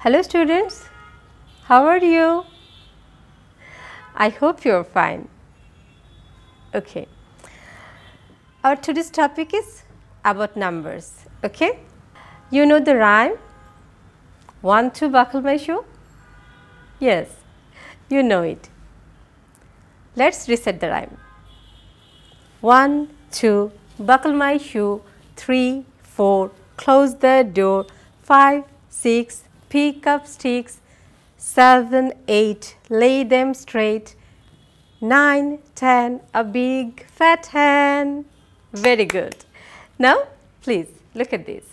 Hello students, how are you? I hope you are fine. Okay, our today's topic is about numbers. Okay, you know the rhyme 1 2 buckle my shoe? Yes, you know it. Let's reset the rhyme. 1 2 buckle my shoe, 3 4 close the door, 5 6 pick up sticks, 7 8 lay them straight, 9 10 a big fat hen. Very good. Now please look at this.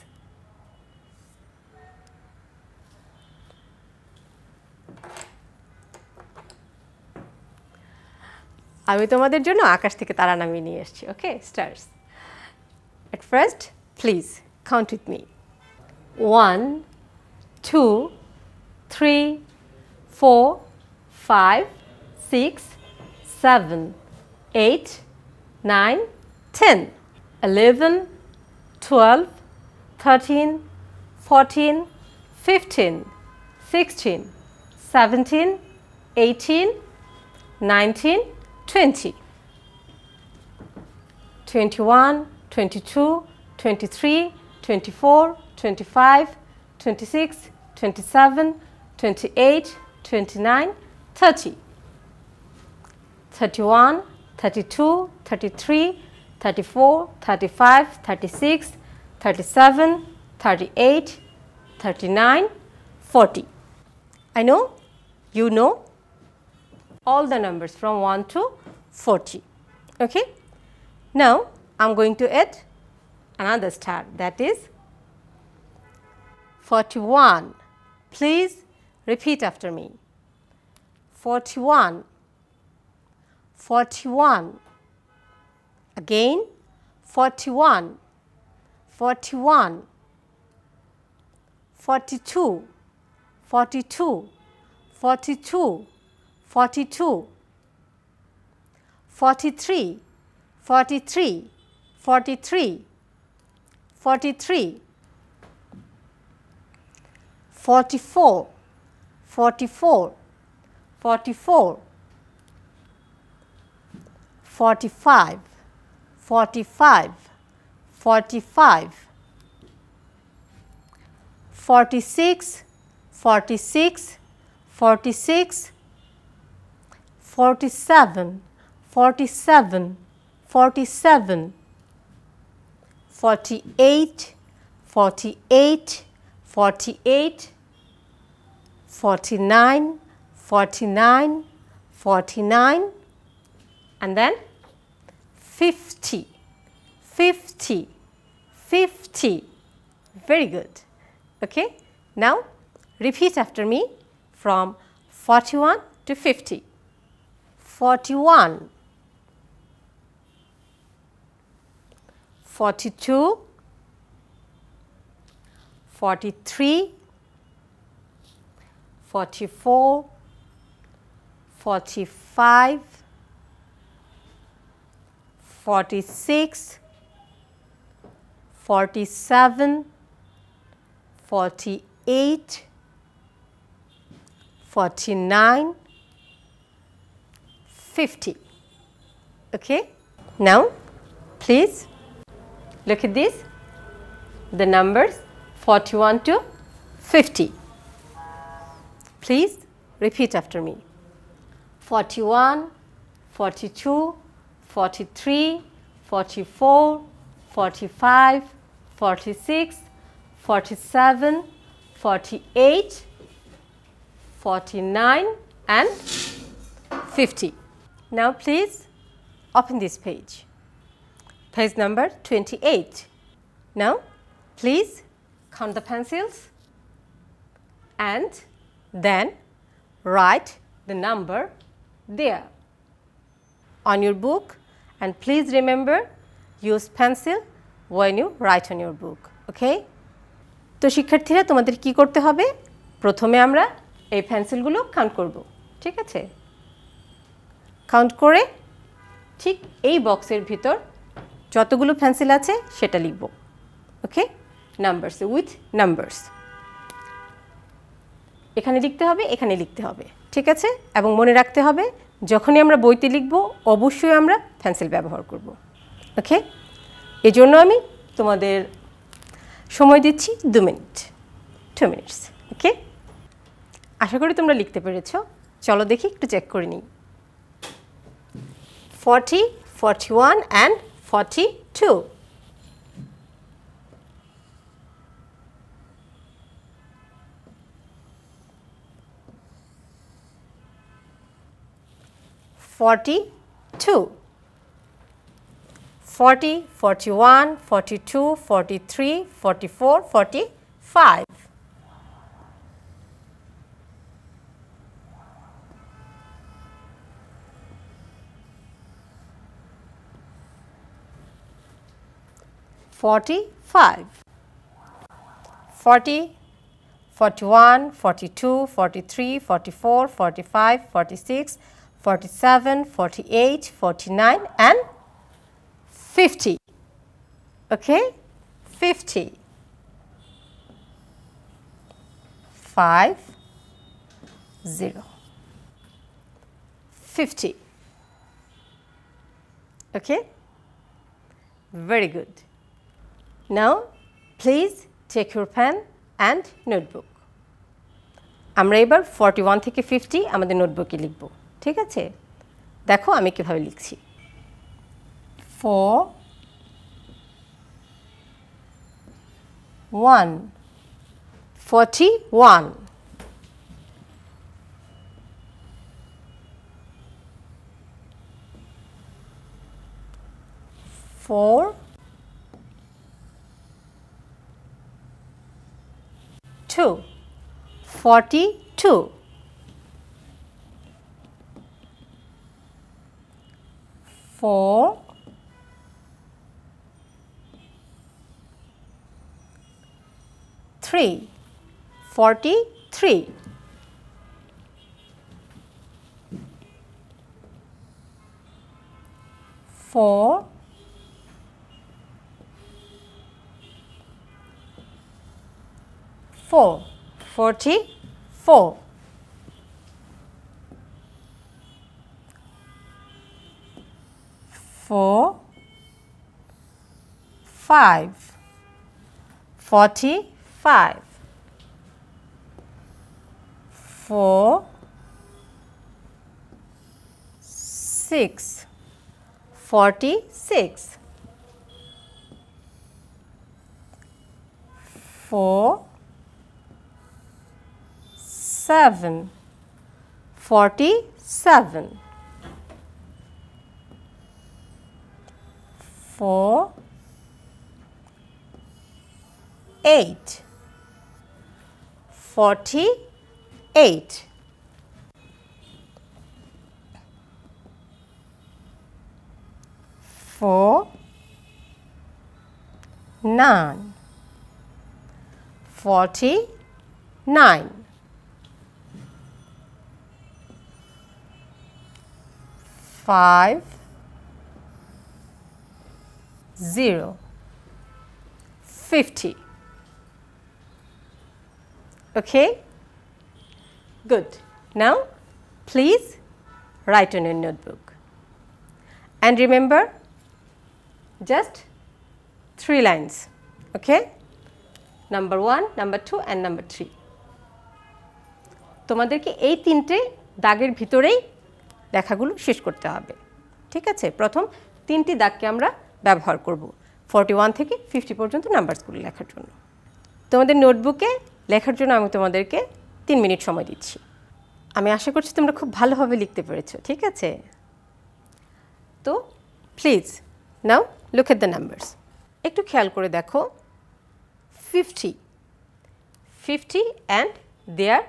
আমি তোমাদের জন্য আকাশ থেকে তারা নামিয়ে নিয়ে এসেছি। Okay, stars. At first, please count with me. 1 2 3 4 5 6 7 8 9 10 11 12 13 14 15 16 17 18 19 20 21 22 23 24 25 26 27 28 29 30 31 32 33 34 35 36 37 38 39 40. I know you know all the numbers from 1 to 40. Okay, now I'm going to add another star, that is 41. Please repeat after me. 41 41 again, 41 41 42 42 42 42 43 43 43 43 44 44 44 45 45 45 46 46 46 47 47 47 48 48 48 49 49 49 and then 50 50 50. Very good. Okay, now repeat after me from 41 to 50. 41 42 43 44 45 46 47 48 49 50. Okay, now please look at this, the numbers 41 to 50. Please repeat after me. 41 42 43 44 45 46 47 48 49 and 50. Now please open this page, page number 28. Now please count the pencils and then write the number there on your book, and please remember, use pencil when you write on your book. Okay, তো শিক্ষার্থীরা তোমাদের কি করতে হবে, প্রথমে আমরা এই পেন্সিলগুলো count করব। ঠিক আছে, কাউন্ট করে ঠিক এই বক্সের ভিতর যতগুলো পেন্সিল আছে সেটা লিখব। ওকে, নাম্বারস উইথ নাম্বারস। এখানে লিখতে হবে, এখানে লিখতে হবে, ঠিক আছে? এবং মনে রাখতে হবে যখনই আমরা বইতে লিখব অবশ্যই আমরা পেন্সিল ব্যবহার করব। ওকে, এই জন্য আমি তোমাদের সময় দিচ্ছি 2 মিনিট, 2 মিনিটস। ওকে, আশা করি তোমরা লিখতে পেরেছ। চলো দেখি, একটু চেক করে নিই। 40, 41 and 42. Forty-two, 40, 41, 42, 43, 44, 45. Forty-five, 40, 41, 42, 43, 44, 45, 46, 47, 48, 49 and 50. Okay, 50. 5, 0. 50. Okay, very good. Now please take your pen and notebook. আমরা এবার 41 থেকে 50 আমাদের নোটবুকে লিখব, ঠিক আছে? দেখো আমি কিভাবে লিখছি। 4, 1, 41, 4, 2, 42, 4, 3, 43, 4, 4, 44, 4, 5, 45, 4, 6, 46, 4, 7, 47, 4, 8, 48, 4, 9, 49, 5, 0, 50. Okay, good. Now please write on your notebook and remember just 3 lines. Okay, number 1, number 2 and number 3. তোমাদেরকে এই 3টে দাগের ভিতরেই লেখাগুলো শেষ করতে হবে, ঠিক আছে? প্রথম 3টি দাগকে আমরা ব্যবহার করব 41 থেকে 50 পর্যন্ত নাম্বারসগুলো লেখার জন্য। তোমাদের নোটবুকে লেখার জন্য আমি তোমাদেরকে 3 মিনিট সময় দিচ্ছি। আমি আশা করছি তোমরা খুব ভালোভাবে লিখতে পেরেছো, ঠিক আছে? তো please now look at the numbers. একটু খেয়াল করে দেখো, 50, 50 and there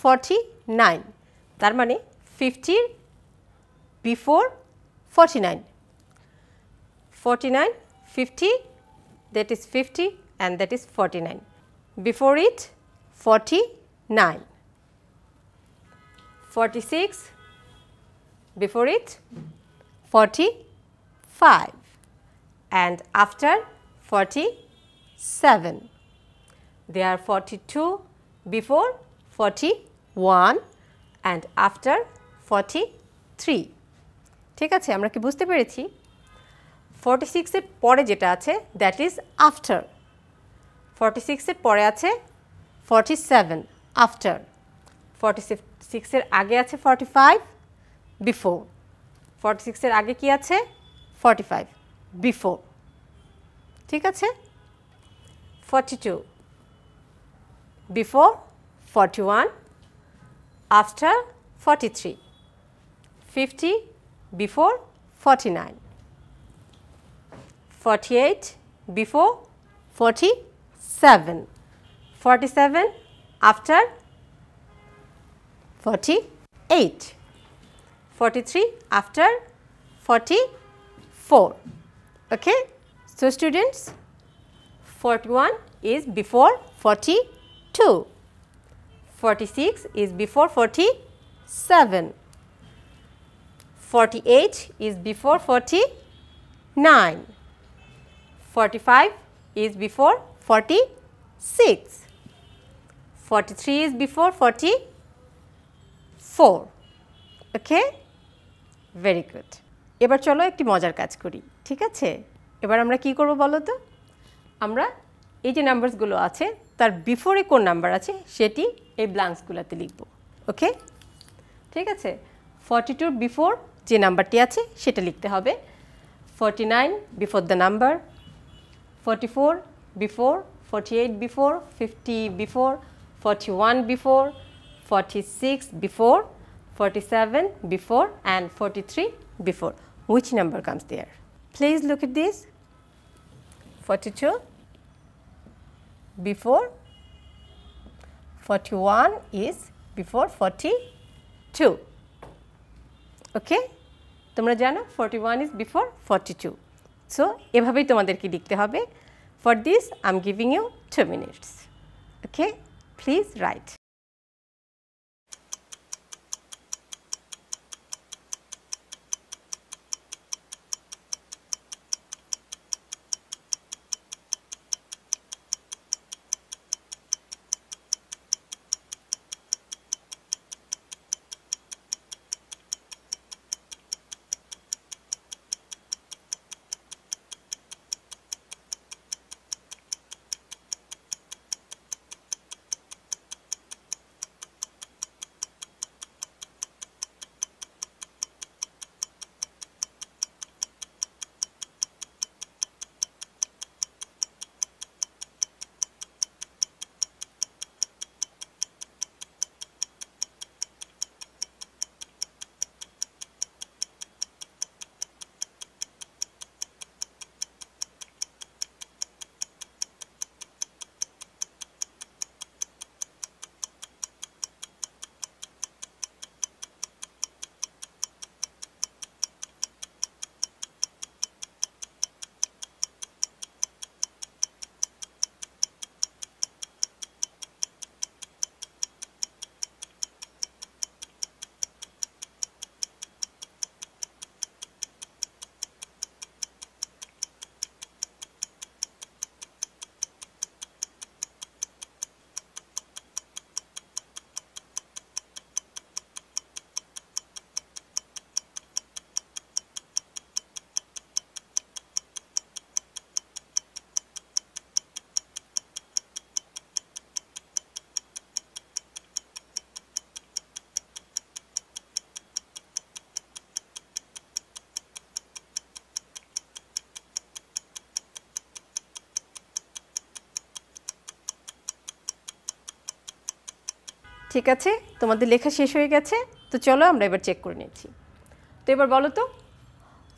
49, তার মানে 50 before 49, 49, 50, that is 50 and that is 49. Before it 49, 46, before it 45 and after 47. There are 42 before 47. 1 and after 43 ঠিক আছে আমরা কি বুঝতে পেরেছি 46 এর পরে যেটা আছে দ্যাট ইজ আফটার 46 এর পরে আছে 47 আফটার 46 এর আগে আছে 45 বিফোর 46 এর আগে কি আছে 45 বিফোর ঠিক আছে 42 before 41 after 43 50 before 49 48 before 47 47 after 48 43 after 44 okay so students 41 is before 42 46 is before 47 48 is before 49 45 is before 46 43 is before 44 okay very good এবার চলো একটি মজার কাজ করি ঠিক আছে এবার আমরা কি করব বলো তো আমরা এই যে নাম্বারসগুলো আছে তার বিফোরে কোন নাম্বার আছে সেটি এই ব্ল্যাঙ্কসগুলোতে লিখব ওকে ঠিক আছে 42 বিফোর যে নাম্বারটি আছে সেটা লিখতে হবে 49 before the number 44 before 48 before 50 before 41 before 46 before 47 before and 43 before which number comes there please look at this 42 before 41 is before 42 okay তোমরা জানো 41 is before 42 so এভাবেই তোমাদেরকে লিখতে হবে for this I'm giving you 2 minutes okay please write ঠিক আছে তোমাদের লেখা শেষ হয়ে গেছে তো চলো আমরা এবার চেক করে নিচ্ছি তো এবার বলো তো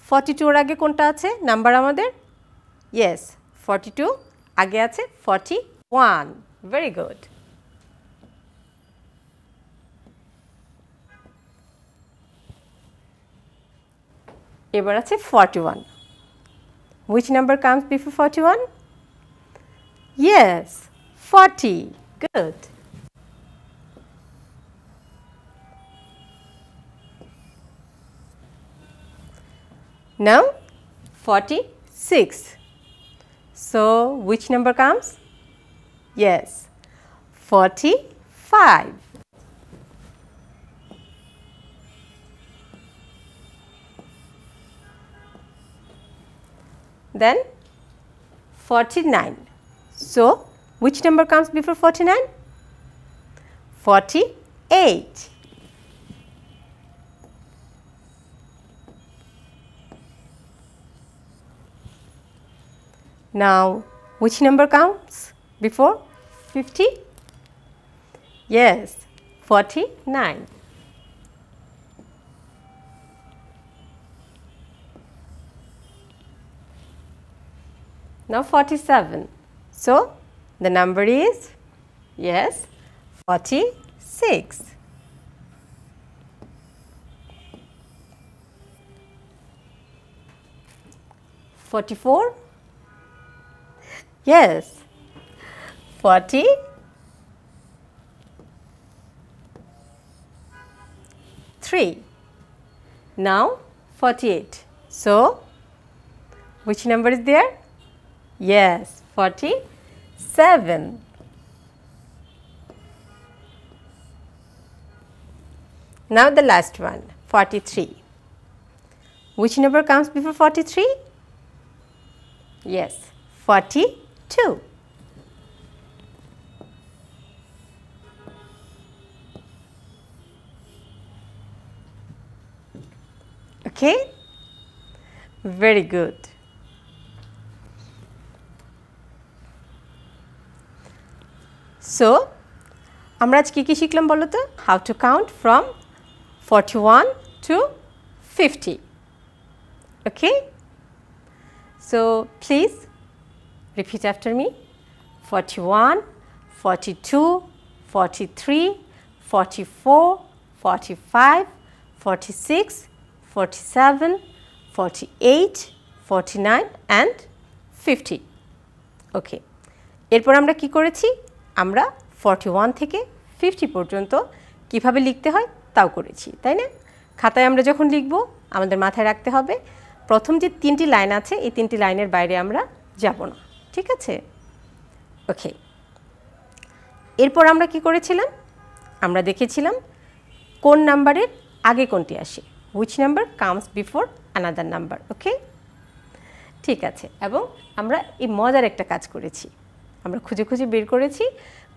42 এর আগে কোনটা আছে নাম্বার আমাদের ইয়েস 42 আগে আছে 41 ভেরি গুড এবার আছে 41 which number comes before 41 yes 40 good now 46 so which number comes yes 45 then 49. So which number comes before 49? 48. Now which number comes before 50? Yes, 49. Now 47. So the number is, yes, 46. $44? Yes, 43. Now 48. So which number is there? Yes, 47. Now the last one, 43. Which number comes before 43? Yes, 42. Okay? Very good. So, আমরা আজ কি শিখলাম বলো তো? How to count from 41 to 50. Okay? So, please repeat after me. 41, 42, 43, 44, 45, 46, 47, 48, 49 and 50. Okay. এরপর আমরা কি করেছি? আমরা 41 থেকে 50 পর্যন্ত কিভাবে লিখতে হয় তাও করেছি, তাই না? খাতায় আমরা যখন লিখব আমাদের মাথায় রাখতে হবে প্রথম যে 3টি লাইন আছে এই 3টি লাইনের বাইরে আমরা যাব না, ঠিক আছে? ওকে। এরপর আমরা কি করেছিলাম? আমরা দেখেছিলাম কোন নাম্বারের আগে কোনটি আসে, which number comes before another number. ওকে, ঠিক আছে। এবং আমরা এই মজার একটা কাজ করেছি, আমরা খুঁজে খুঁজে বের করেছি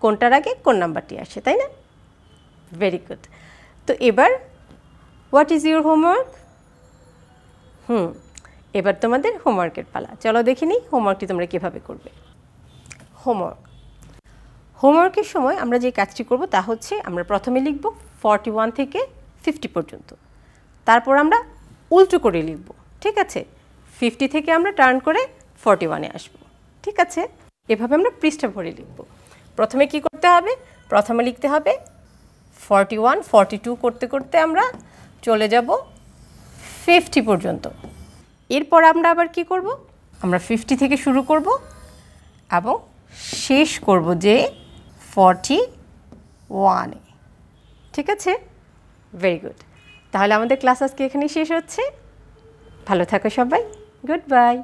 কোনটার আগে কোন নাম্বারটি আসে, তাই না? Very good. তো এবার হোয়াট ইজ ইউর হোমওয়ার্ক? এবার তোমাদের হোমওয়ার্কের পালা। চলো দেখে নিই হোমওয়ার্কটি তোমরা কীভাবে করবে। হোমওয়ার্কের সময় আমরা যে কাজটি করব তা হচ্ছে আমরা প্রথমে লিখব 41 থেকে 50 পর্যন্ত, তারপর আমরা উল্টো করে লিখব, ঠিক আছে? 50 থেকে আমরা টার্ন করে 41-এ আসব, ঠিক আছে? এভাবে আমরা পৃষ্ঠা ভরে লিখব। প্রথমে কি করতে হবে? প্রথমে লিখতে হবে 41, 42 করতে করতে আমরা চলে যাব 50 পর্যন্ত। এরপর আমরা আবার কি করব? আমরা 50 থেকে শুরু করব এবং শেষ করব যে 41-এ, ঠিক আছে? Very good. তাহলে আমাদের ক্লাস আজকে এখানেই শেষ হচ্ছে। ভালো থাকো সবাই, গুড বাই।